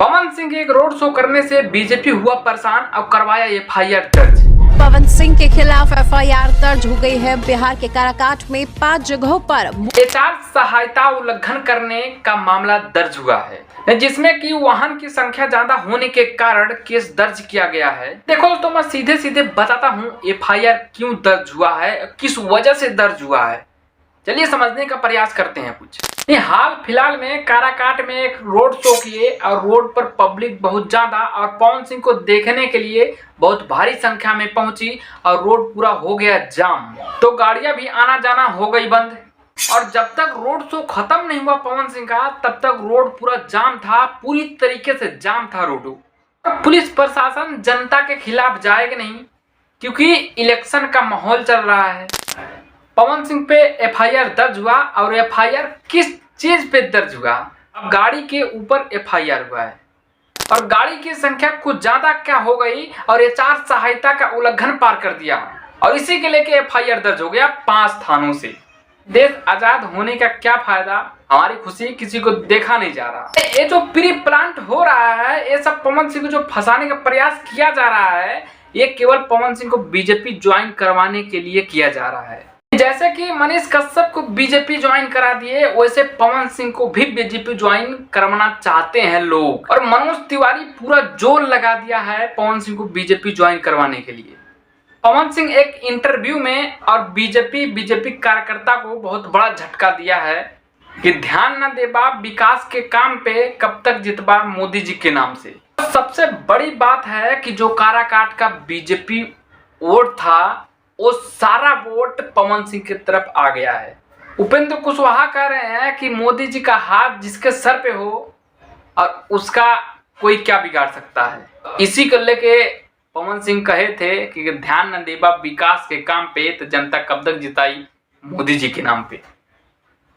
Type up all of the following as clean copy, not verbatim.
पवन सिंह एक road show करने से बीजेपी हुआ परेशान और करवाया एफआईआर दर्ज। पवन सिंह के खिलाफ एफआईआर दर्ज हो गई है। बिहार के काराकाट में 5 जगहों पर आचार संहिता उल्लंघन करने का मामला दर्ज हुआ है, जिसमें कि वाहन की संख्या ज्यादा होने के कारण केस दर्ज किया गया है। देखो तो मैं सीधे सीधे बताता हूँ एफआईआर क्यों दर्ज हुआ है, किस वजह से दर्ज हुआ है। चलिए समझने का प्रयास करते हैं कुछ। हाल फिलहाल में काराकाट में एक रोड शो किए और रोड पर पब्लिक बहुत ज्यादा और पवन सिंह को देखने के लिए बहुत भारी संख्या में पहुंची और रोड पूरा हो गया जाम, तो गाड़ियां भी आना जाना हो गई बंद। और जब तक रोड शो खत्म नहीं हुआ पवन सिंह का, तब तक रोड पूरा जाम था, पूरी तरीके से जाम था रोड। पुलिस प्रशासन जनता के खिलाफ जाएगा नहीं, क्योंकि इलेक्शन का माहौल चल रहा है। पवन सिंह पे एफआईआर दर्ज हुआ और एफआईआर किस चीज पे दर्ज हुआ, अब गाड़ी के ऊपर एफआईआर हुआ है और गाड़ी की संख्या कुछ ज्यादा क्या हो गई और आचार संहिता का उल्लंघन पार कर दिया और इसी के लेके एफआईआर दर्ज हो गया 5 थानों से। देश आजाद होने का क्या फायदा, हमारी खुशी किसी को देखा नहीं जा रहा। ये जो प्री प्लांट हो रहा है, ये सब पवन सिंह को जो फंसाने का प्रयास किया जा रहा है, ये केवल पवन सिंह को बीजेपी ज्वाइन करवाने के लिए किया जा रहा है। जैसे कि मनीष कश्यप को बीजेपी ज्वाइन करा दिए, वैसे पवन सिंह को भी बीजेपी ज्वाइन करवाना चाहते हैं लोग। और मनोज तिवारी पूरा जोर लगा दिया है पवन सिंह को बीजेपी ज्वाइन करवाने के लिए। पवन सिंह एक इंटरव्यू में और बीजेपी कार्यकर्ता को बहुत बड़ा झटका दिया है कि ध्यान न देबा विकास के काम पे, कब तक जितबा मोदी जी के नाम से। सबसे बड़ी बात है कि जो काराकाट का बीजेपी वोट था, वो सारा वोट पवन सिंह की तरफ आ गया है। उपेंद्र कुशवाहा कह रहे हैं कि मोदी जी का हाथ जिसके सर पे हो और उसका कोई क्या बिगाड़ सकता है। इसी को लेके पवन सिंह कहे थे कि ध्यान न देबा विकास के काम पे, तो जनता कब तक जिताई मोदी जी के नाम पे।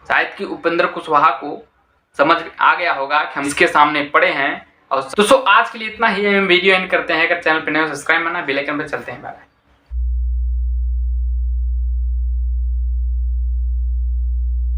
शायद कि उपेंद्र कुशवाहा को समझ आ गया होगा कि हम इसके सामने पड़े हैं। और दोस्तों आज के लिए इतना ही, हम वीडियो एंड करते हैं। अगर चैनल पे नए हो सब्सक्राइब करना, बेल आइकन पे चलते हैं। बाय।